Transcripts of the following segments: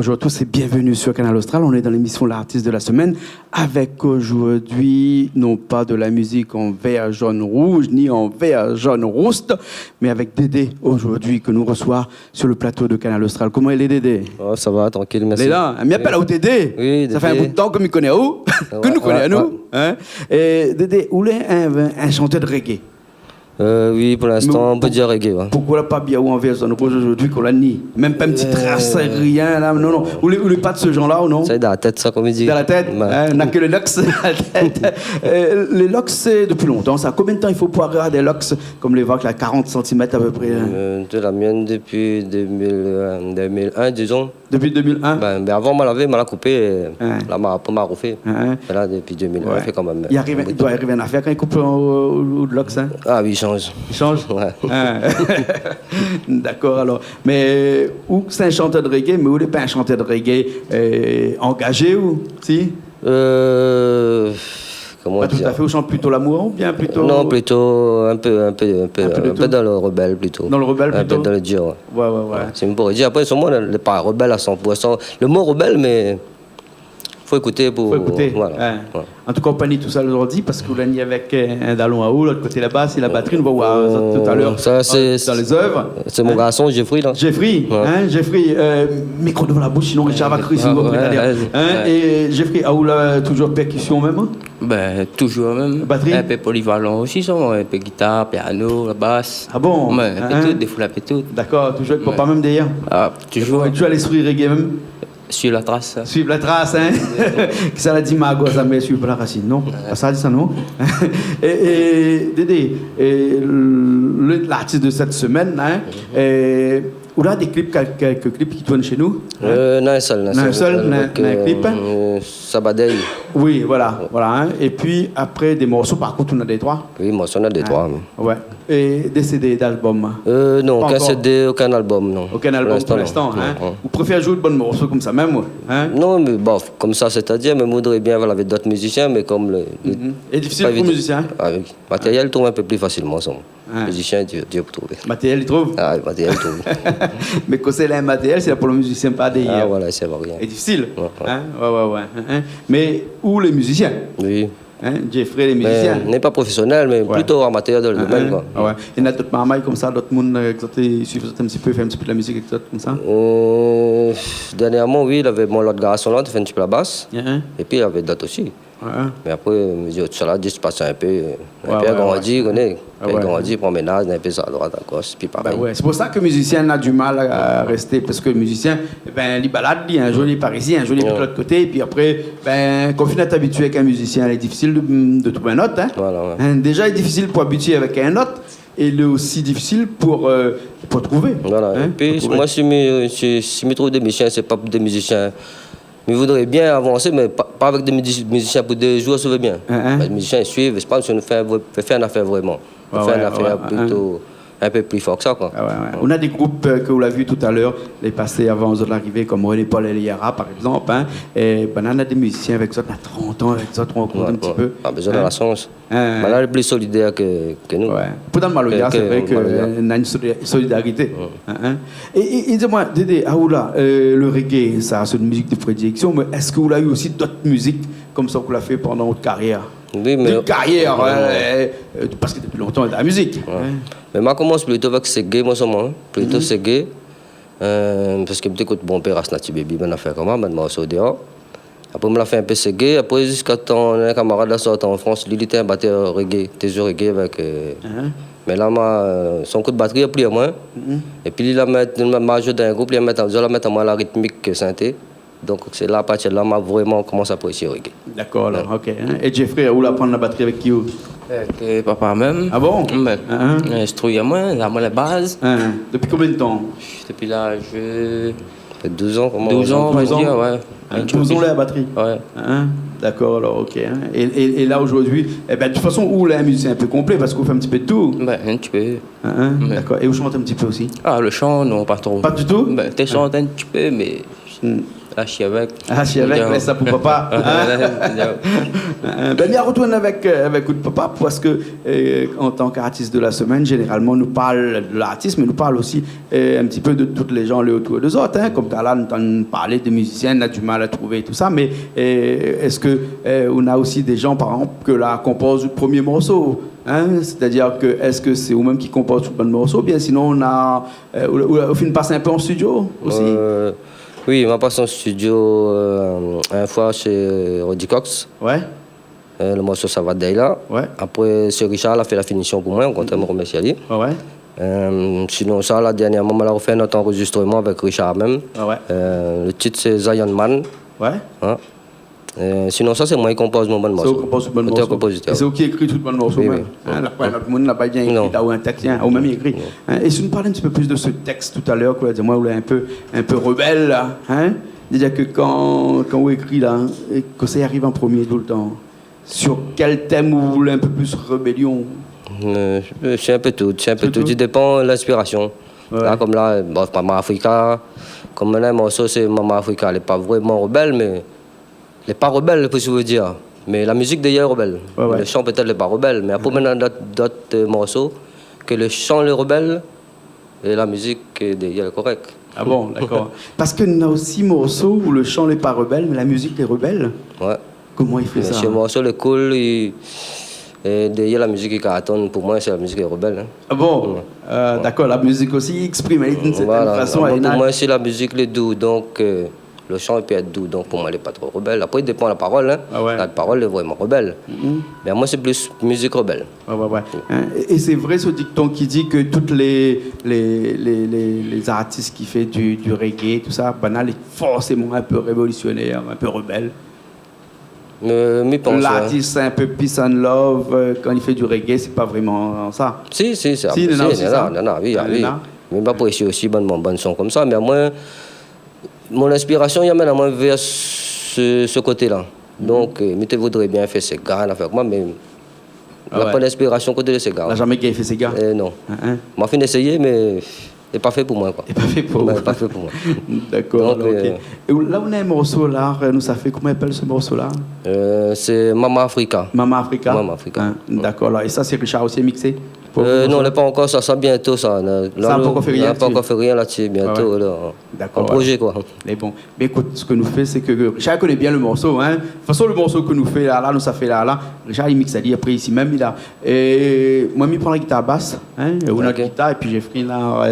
Bonjour à tous et bienvenue sur Canal Austral. On est dans l'émission L'artiste de la semaine avec aujourd'hui, non pas de la musique en vert, jaune, rouge, ni en vert, jaune, rouste, mais avec Dédé aujourd'hui que nous reçoit sur le plateau de Canal Austral. Comment est Dédé? Oh, ça va, tranquille, merci. Il est là, il m'appelle où Dédé? Oui, Dédé. Ça fait un bout de temps que me connaît où? Que nous connaît à nous. Hein? Et Dédé, où est un chanteur de reggae? Oui, pour l'instant, on peut dire reggae. Ouais. Pourquoi la pas bien ou en version aujourd'hui qu'on l'a ni? Même pas une petite trace, rien là, non, non. Ou les pas de ce genre-là ou non? C'est dans la tête, ça, comme il dit. Dans la tête? Ouais. Hein, on n'a que les locks à la tête. Les locks, c'est depuis longtemps. Ça, combien de temps il faut pour avoir des locks comme les vagues, là, 40 cm à peu près? De la mienne depuis 2001, disons. Depuis 2001? Ben, avant, on l'a coupé, et Hein. là, on m'a refait. Hein. Et là, depuis 2001, Ouais. fait quand même. Il doit arriver une affaire quand il coupe au locks, hein? Ah oui, il change. Il change? Ouais. Hein. D'accord, alors. Mais où c'est un chanteur de reggae, mais où n'est pas un chanteur de reggae engagé ou? Si? Comment Pas tout dire? à fait, ou chante plutôt l'amour ou bien plutôt. Non, plutôt un peu de tout. dans le rebelle, plutôt. Dans le rebelle, Un plutôt? peu dans le dur, ouais. Ouais. C'est une pourrie. Après, sûrement, on n'est pas rebelle à 100%. Le mot rebelle, mais faut écouter pour. Faut écouter. Voilà. Hein. Ouais. En tout cas, on panie tout ça aujourd'hui parce que vous l'avez avec un dallon à haut, l'autre côté la basse et la batterie. On va voir ça tout à l'heure Ça, c'est- dans les œuvres. C'est mon garçon, Jeffrey, là. Jeffrey, Ouais. hein, Jeffrey, micro devant la bouche, sinon Richard va crier, sinon on va Ouais, prétendre. ouais. Hein, et Jeffrey, a où là toujours percussion même? Hein? Ben, toujours même. Batterie? Un peu polyvalent aussi, ça. Un peu guitare, piano, la basse. Ah bon? Ouais, un peu Hein? tout, des fois un peu tout. D'accord, toujours avec papa Ouais. même d'ailleurs. Ah, toujours Tu as l'esprit reggae même? sur la trace. Ça. Suivre la trace, hein? Que ça l'a dit Mago, ça mais suivre la racine, non? Ça dit ça, non? et Dédé, l'artiste de cette semaine, hein? Où là des clips, quelques clips qui tournent chez nous? Hein? Non, un seul. Un seul, Avec, un clip. Sabadell. Oui, voilà. Hein? Et puis après des morceaux, par contre, on a des droits. Oui, moi, on a des trois. Ouais. Et des CD d'albums. Non, Pas aucun encore. CD, aucun album, non. Aucun album pour l'instant. non. Hein? Non. Vous préférez jouer de bons morceaux comme ça même? Hein? Non, mais bof, comme ça, c'est-à-dire, mais je voudrais bien avoir avec d'autres musiciens, mais comme le. Et difficile pas pour évident. musicien? Avec matériel, trouve un peu plus facilement, ça. Hein. Musicien, Dieu pour trouver. Matériel, il trouve. Ah, matériel, trouve. Mais quand c'est un matériel, c'est pour le musicien, pas des. Ah, voilà, ça va rien. C'est difficile. Ouais. Hein? Ouais. Hein? Mais où les musiciens? Oui. Hein? Jeffrey, les Mais musiciens. n'est pas professionnel, mais Ouais. plutôt en matériel dans le domaine, quoi. Ah ouais. Il y en a d'autres marmailles comme ça, d'autres monde qui suivent un petit peu, fait un petit peu de la musique, etc. comme ça. Dernièrement, oui, il avait mon l'autre garçon là, qui fait un petit peu la basse. Hein? Et puis il y avait d'autres aussi. Ouais. Mais après, je me dis, ça là, je passe un peu. Ouais, agrandi, on connaît. Ah ouais. Agrandi, prend ménage, un peu ça à droite, à gauche, puis pareil. Ben ouais. C'est pour ça que le musicien a du mal à rester, parce que le musicien, ben, il balade, il y a un joli parisien, un joli de l'autre côté, et puis après, ben, quand on est habitué avec un musicien, il est difficile de trouver un autre. Hein? Voilà, ouais. Hein, déjà, il est difficile pour habituer avec un autre, et il est aussi difficile pour trouver. Voilà. Hein? Et puis, Pour trouver. moi, si je trouve des musiciens, c'est pas des musiciens. Mais je voudrais bien avancer, mais pas avec des musiciens pour des jours, ça va bien. Les musiciens, ils suivent, je pense qu'on fait une affaire vraiment. On fait une affaire plutôt un peu plus fort que ça, quoi. Ah ouais. On a des groupes que vous l'avez vu tout à l'heure, les passés avant aux autres l'arrivée, comme René Paul et Liara, par exemple. Hein. Et ben, on a des musiciens avec ça, on a 30 ans, avec ça, on rencontre un petit peu. Pas besoin de la chance. Hein. Maintenant, il est plus solidaire que nous. Ouais. Pour dans le Maloya, c'est vrai Maloya. qu'on a une solidarité. Hein. Et dis-moi, Dédé, Aoula, le reggae, ça, c'est une musique de prédilection, mais est-ce que vous avez eu aussi d'autres musiques comme ça que vous l'avez fait pendant votre carrière? Oui, mais. Une carrière, parce que depuis longtemps, il y a de la musique. Hein. Mais moi, commence plutôt avec Segé, moi, seulement. Plutôt Segé. Parce que peut-être que mon père a Snatchy Baby, ben, a fait comment, ben, moi, au dehors. Après, on l'a fait un peu Segé. Après, jusqu'à temps, un camarade là sorti en France, lui, il était un batteur reggae, toujours reggae avec. Mais là, son coup de batterie a pris à moi. Et puis, il a mis dans un groupe, il a mis à moi la rythmique synthé. Donc, c'est là, à partir de là, m'a vraiment commencé à apprécier le reggae. D'accord, alors, ok. Hein. Et Jeffrey, où la prendre la batterie avec qui? Que papa même. Ah bon? Mais, instruit à moi, la base. Hein. Depuis combien de temps? Depuis l'âge Peut-être 12 ans, comment 12 ans, on va 12 ans. dire, ouais. Hein, 12 ans, là, la batterie? Ouais. Hein? D'accord, alors, ok. Hein. Et là, aujourd'hui, eh ben, de toute façon, où là, un musicien un peu complet, parce qu'on fait un petit peu de tout. Ben, un petit peu. Hein? D'accord. Et vous chantez un petit peu aussi? Ah, le chant, non, pas trop. Pas du tout? Ben, t'es chanté un petit peu, mais. Lâche avec. Ah, je suis avec, laisse ça pour papa. Ben, bien, retourne avec Good Papa, parce que, en tant qu'artiste de la semaine, généralement, nous parle de l'artiste, mais nous parle aussi un petit peu de toutes les gens autour des autres. Hein, comme tu as là, nous t'en parlé des musiciens, on a du mal à trouver tout ça, mais est-ce que on a aussi des gens, par exemple, que là composent le premier morceau? Hein? C'est-à-dire que est-ce que c'est vous-même qui compose tout le morceau, ou bien sinon on a au fin passe un peu en studio aussi? Oui, on passe en studio une fois chez Roddy Cox. Ouais. Le morceau ça va là. Ouais. Après, c'est Richard a fait la finition pour moi, on compte me remercier lui. Ouais. Sinon ça, la dernière moment, on a refait notre enregistrement avec Richard même. Ouais. Le titre c'est Zion Man. Ouais. Hein? Sinon ça c'est moi qui compose mon bon morceau. C'est vous qui compose le bon morceau. Compositeur. Et c'est vous qui écrit tout le bon morceau. Oui, même. oui. Hein, notre monde n'a pas bien écrit ou un texte, ou même écrit. Hein, et si nous parlons un petit peu plus de ce texte tout à l'heure, que moi vous êtes un peu rebelle là, hein? Déjà que quand vous écrit là, et que ça arrive en premier tout le temps, sur quel thème vous voulez un peu plus rébellion? C'est un peu tout, tout dépend de l'inspiration. Ouais. Là, comme là, bon, Mama Africa, comme maintenant, le morceau c'est Mama Africa, elle n'est pas vraiment rebelle, mais elle n'est pas rebelle, pour ce que je veux dire. Mais la musique d'ailleurs est rebelle. Ouais. Le chant peut-être n'est pas rebelle, mais après maintenant d'autres morceaux, que le chant est rebelle et la musique d'ailleurs est correcte. Ah bon, d'accord. Parce que nous avons aussi morceaux où le chant n'est pas rebelle, mais la musique est rebelle. Ouais. Comment il fait Mais ça? ce morceau est cool, et d'ailleurs la musique qui cartonne, pour moi c'est la musique qui est rebelle. Hein. Ah bon, d'accord, la musique aussi exprime d'une certaine façon. Pour moi c'est la musique est douce, donc le chant peut être doux, donc pour moi elle n'est pas trop rebelle. Après il dépend de la parole, hein. Ah ouais. La parole est vraiment rebelle. Mais moi c'est plus musique rebelle. Ouais. Hein, et c'est vrai ce dicton qui dit que toutes les artistes qui font du reggae, tout ça, banal est forcément un peu révolutionnaire, un peu rebelle. L'artiste un peu peace and love, quand il fait du reggae, c'est pas vraiment ça. Si, c'est ça. Si, Oui. Mais pas pour essayer aussi bonne son comme ça, mais à moi, mon inspiration, il y a même vers ce côté-là. Donc, je voudrais bien faire ces gars, avec moi, mais il n'y a pas d'inspiration côté de ces gars. Il n'a jamais fait ces gars? Non. Moi, j'ai essayé, mais c'est pas fait pour moi. C'est pas fait pour moi. Pas fait pour moi. D'accord. Okay. Et là, on a un morceau là, nous ça fait comment appelle ce morceau-là? C'est Mama Africa. Mama Africa. Mama Africa. Hein, d'accord. Là. Et ça, c'est Richard aussi mixé? Non, on n'est pas encore ça bientôt ça. Ça n'a pas encore fait rien. On n'a pas encore fait rien là-dessus, bientôt. Là, d'accord. Un projet quoi. Mais bon, mais écoute, ce que nous fait, c'est que Richard connaît bien le morceau. Hein. De toute façon, le morceau que nous fait là, nous ça fait là. Richard il mixe à dire après ici même il a. Et moi, je prends la guitare basse, hein, ou la guitare et puis j'ai pris là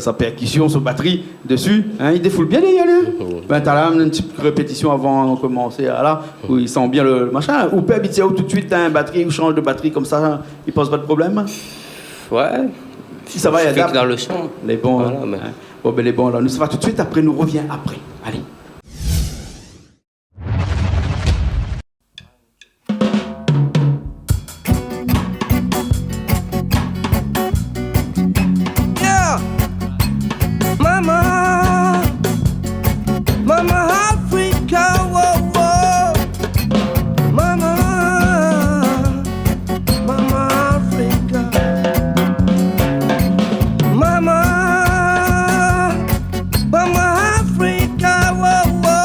sa percussion, sa batterie dessus. Hein, il défoule bien les gars. Ben t'as là une petite répétition avant de commencer là, où il sent bien le machin. Ou peut habiter tout de suite t'as une batterie ou change de batterie comme ça. Il pose pas de problème? Ouais. Si ça va, il y a dans le son. Les bons. Voilà, hein. Bon, ben les bons, là. Nous, ça va tout de suite, après, nous revient après. Allez. Yeah. Mama Africa, whoa, whoa. Mama Africa. Mama Africa, whoa, whoa.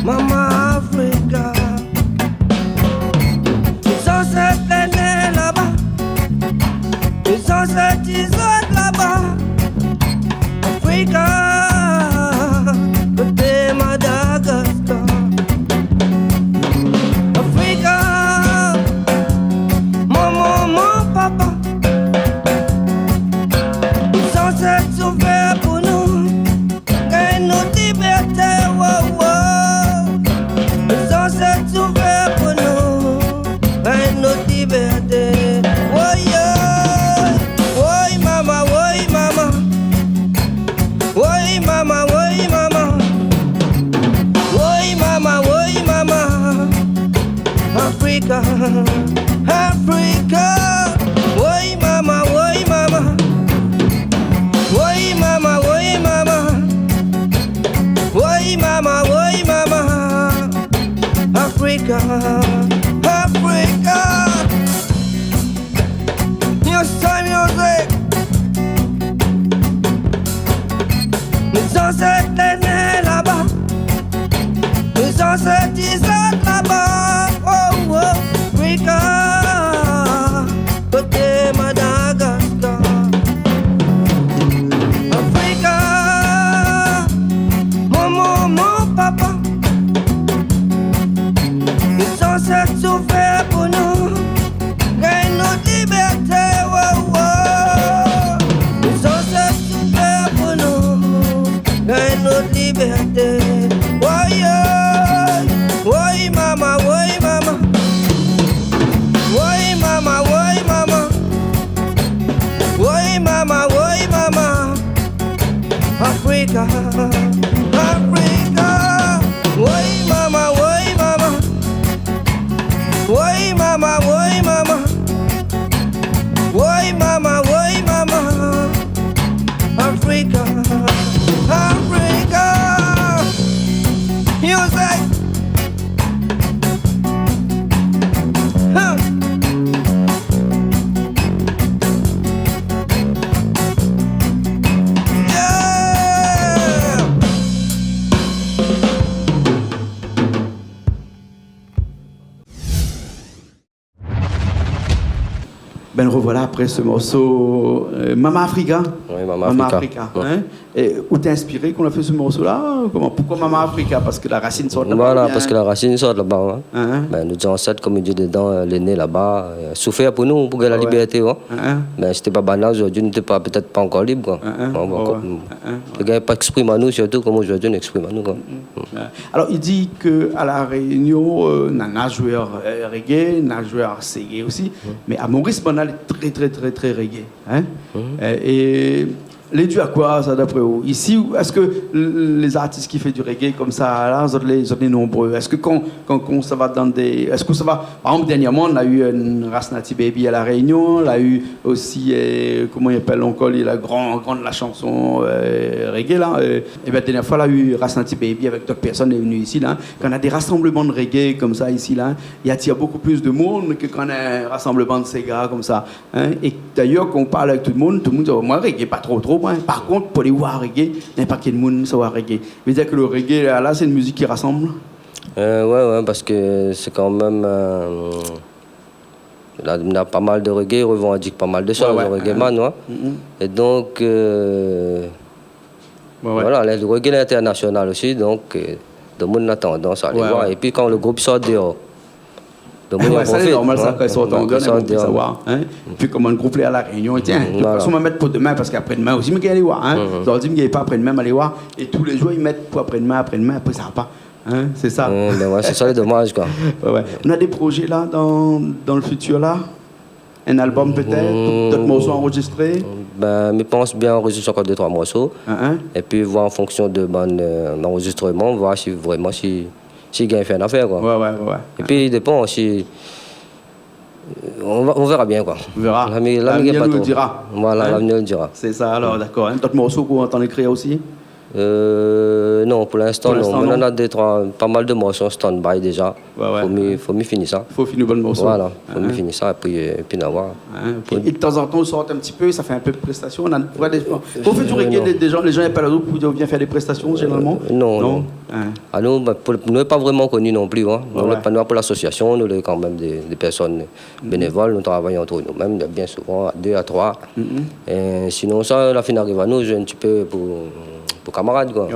Mama Africa. Ils ont cette année là-bas. Ils ont cette isole là-bas. Africa, côté Madagascar. Africa, mon papa. Ils ont cette ouvert pour nous. Gagne nos libertés, wow, wow. Ils ont cette ouvert pour nous. Gagne nos libertés, wow, yeah. Woy mama, woy mama. Woy mama, woy mama. Woy mama, woy mama. Africa, Africa. Woy mama, woy mama. Woy mama, woy mama. Woy mama, woy mama. Africa, Africa. New style music. Ben revoilà après ce morceau Mama Africa. Oui, Mama Africa. Africa. Hein? Et où t'es inspiré qu'on a fait ce morceau-là? Pourquoi Mama Africa? Parce que la racine sort de là-bas. Voilà, parce que la racine sort de là-bas. Hein. Hein? Ben, nos ancêtres, comme ils disent dedans, les nés là-bas, souffert pour nous, pour la liberté. Hein. Ben, c'était pas banal, aujourd'hui, nous n'étions peut-être pas encore libres. Les gars, pas expriment à nous, surtout comme aujourd'hui, on exprime à nous. Quoi. Alors, il dit qu'à La Réunion, on a joueur reggae, on a joueur reggae aussi, mais à Maurice, on a très, très, très, très reggae. Hein? Et les dû à quoi, ça, d'après vous? Ici, est-ce que les artistes qui font du reggae comme ça, là, ils sont nombreux? Est-ce que quand ça va dans des... Est-ce que ça va... Par exemple, dernièrement, on a eu une Rasnati Baby à La Réunion, on a eu aussi, comment il appelle encore, la grande la chanson reggae, là. Et bien, la dernière fois, on a eu Rasnati Baby avec d'autres personnes qui sont venues ici, là. Quand on a des rassemblements de reggae comme ça, ici, là, il attire beaucoup plus de monde que quand on a un rassemblement de Sega comme ça. Hein? Et d'ailleurs, quand on parle avec tout le monde dit, oh, moi, reggae, pas trop. Par contre, pour les voir reggae, n'importe quel monde savoir reggae. Veut dire que le reggae, là, c'est une musique qui rassemble? Ouais, parce que c'est quand même... on a pas mal de reggae, ils revendiquent pas mal de choses, le reggae man, ouais. Et donc, voilà, le reggae est international aussi, donc, le monde a tendance à aller voir. Et puis quand le groupe sort dehors, ça c'est normal, ça, quand ils sont en gueule, ils vont savoir. Hein? Puis comme un groupe là à La Réunion, tiens, de toute façon, on va mettre pour demain, parce qu'après-demain aussi, je vais aller voir. Hein? Je leur dis qu'il n'y a pas après-demain, aller voir. Et tous les jours, ils mettent pour après-demain, après ça va pas. Hein? C'est ça. C'est ça, c'est dommage, quoi. On a des projets là, dans le futur, là? Un album peut-être? D'autres morceaux enregistrés? Ben, je pense bien enregistrer encore 2-3 morceaux. Et puis voir en fonction de mon enregistrement, voir si vraiment si gagne fait une affaire, quoi. Ouais. Et puis il dépend aussi. On verra bien, quoi. On verra. L'avenir nous le dira. Voilà, l'avenir le dira. C'est ça, alors, d'accord. D'autres morceaux qu'on entend écrire aussi? Non, pour l'instant, non. On a pas mal de morceaux en stand-by déjà. Faut mieux finir ça. Faut finir bon morceau. Voilà, faut mieux finir ça et puis d'avoir. Et de temps en temps, on sort un petit peu, ça fait un peu de prestations. Pour faire du reggae, les gens n'appellent pas l'autre pour venir faire des prestations généralement? Non. Ah, nous, nous n'est pas vraiment connus non plus. Hein. Nous n'est pas nous pour l'association, nous sommes quand même des personnes bénévoles, nous travaillons entre nous-mêmes, bien souvent à 2 à 3. Et sinon, ça, la fin arrive à nous, un petit peu pour camarades, quoi.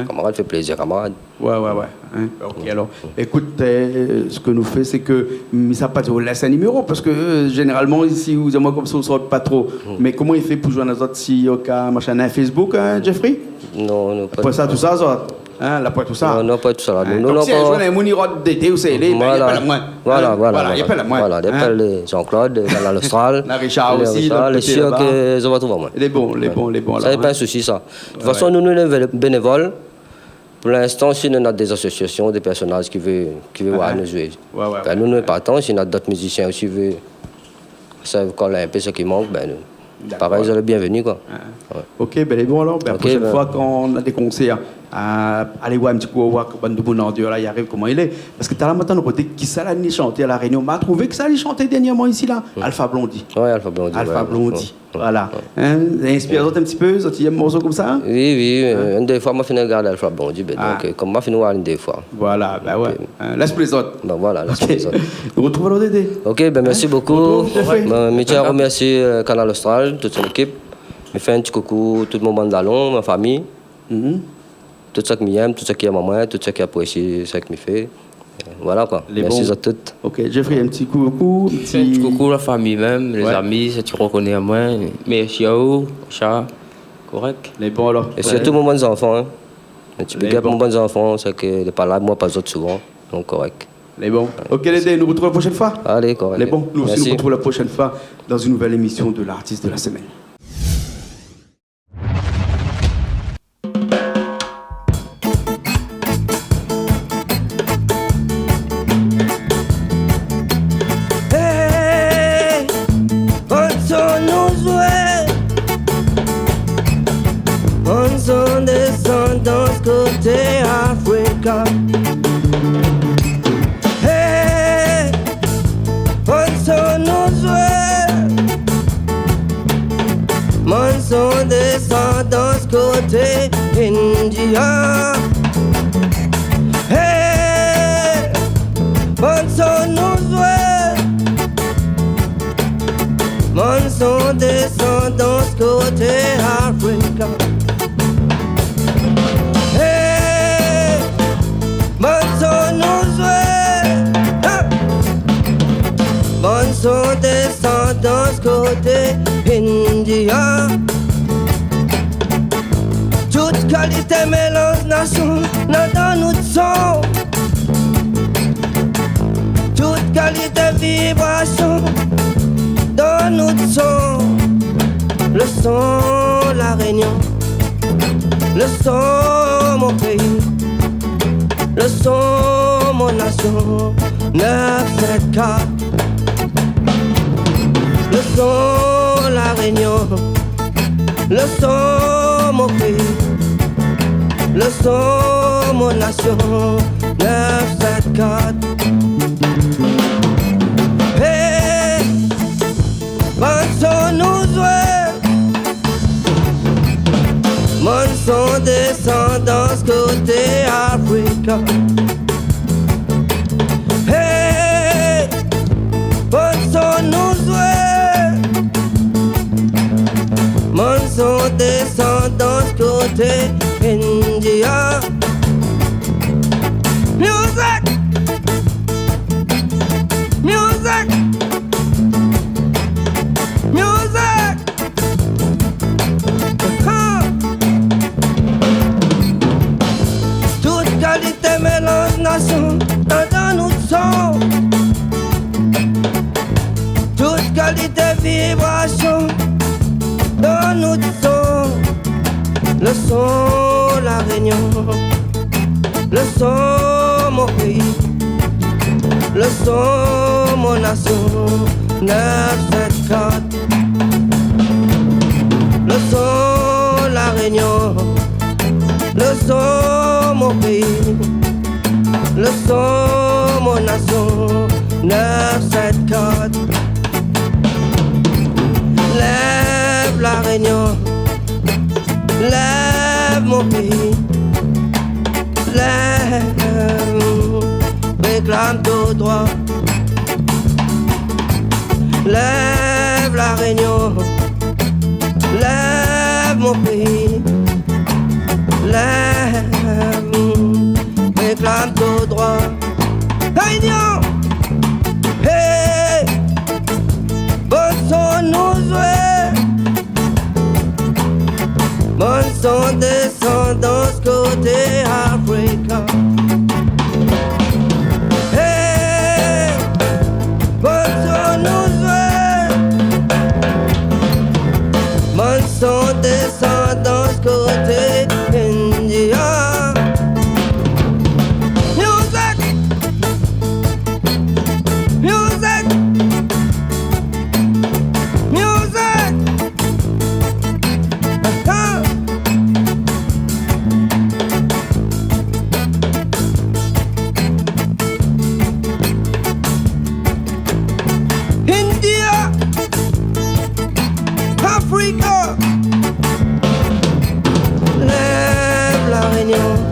Camarades fait plaisir, camarades. Ok, alors, écoute, ce que nous fait, c'est que, ça pas on laisse un numéro, parce que généralement, ici, vous et moi, comme ça, on ne sort pas trop. Mais comment il fait pour jouer dans les autres, si il y a machin, un Facebook, hein, Jeffrey? Non, pas. Après ça, tout ça, hein, là, pas tout ça. Non, pas tout ça. Donc, si un jour, un mounirot d'été, ou c'est il y a pas la moins. Voilà, il y a pas la moins. Voilà, il y a pas Jean-Claude, l'Austral. Richard aussi, les sûr que ça va trouver moi. Les bons. Ça n'est pas un souci, ça. De toute façon, nous, les bénévoles, pour l'instant, si on a des associations, des personnages qui veulent voir nous jouer. Nous, nous pas tant. Si on a d'autres musiciens aussi qui veulent savent un peu ce qui manque, pareil, ils sont les bienvenus, quoi. Ok, les bons alors. La prochaine fois, quand on a des concerts, allez voir un petit coup, voir comment de bon ordure là, il arrive, comment il est. Parce que tu as la matin, côté qui ça l'a chanté à La Réunion. On m'a trouvé que ça allait chanter dernièrement ici, là. Alpha Blondy. Oui, Alpha Blondy. Alpha Blondy. Voilà. Inspire un petit peu, il y a un morceau comme ça? Oui. Une des fois, je finis de regarder Alpha Blondy. Donc, comme je finis de voir une des fois. Voilà, laisse les autres. Voilà, laisse les autres. Nous retrouvons l'autre Dédé. Ok, merci beaucoup. Je tiens à remercier Canal Austral, toute son équipe. Je fais un petit coucou tout le monde d'Allon, ma famille. Tout ça qui m'aime, tout ça qui est maman, tout ça qui apprécie ce qu'il me fait. Voilà quoi. Merci à toutes. Ok, Jeffrey, un petit coucou. Un petit coucou à la famille même, les amis, si tu reconnais à moi. Merci à vous, chat. Correct. Les bons alors. Et surtout mes bons enfants. Hein. Un petit peu de mes bons enfants, c'est qu'ils ne parlent pas, moi pas autres souvent. Donc correct. Les bons. Ok, les deux, nous retrouvons la prochaine fois. Allez, correct. Les bons, nous aussi nous retrouvons la prochaine fois dans une nouvelle émission de l'artiste de la semaine. Côté Africa. Hey, on nous son descendance côté India. Hey, on son nous son descendance côté Africa. Hey, bon son nous jouer, bon son descendance côté India. Toute qualité mélange nation dans notre son. Toute qualité vibration dans notre son. Le son, la Réunion. Le son, mon pays. Le son, mon nation. 974. Le son, la Réunion. Le son, mon pays. Le son, mon nation. 974. Hey, bon son nous jouer. Mon son descendance côté Africa. Hey, bon son nous jouer. Mon son descendance côté India. Music, music, music. Toute qualité mélange nation dans notre son. Toute qualité vibration dans notre son. Le son, la Réunion. Le son, mon pays. Le son, mon nation. 974. Le son, la Réunion. Le son, mon pays. Le son, mon nation. 974. Lève la Réunion. Lève mon pays. Lève, réclame ton droit. Lève la Réunion. Lève mon pays. Lève, réclame ton droit. Réunion. Hey, bon son nous jouer. Bon son descendance côté Africa. Hey, bon son nous jouer. Bon son descendance côté India. Music, music, music. India, Africa. Lève la Réunion.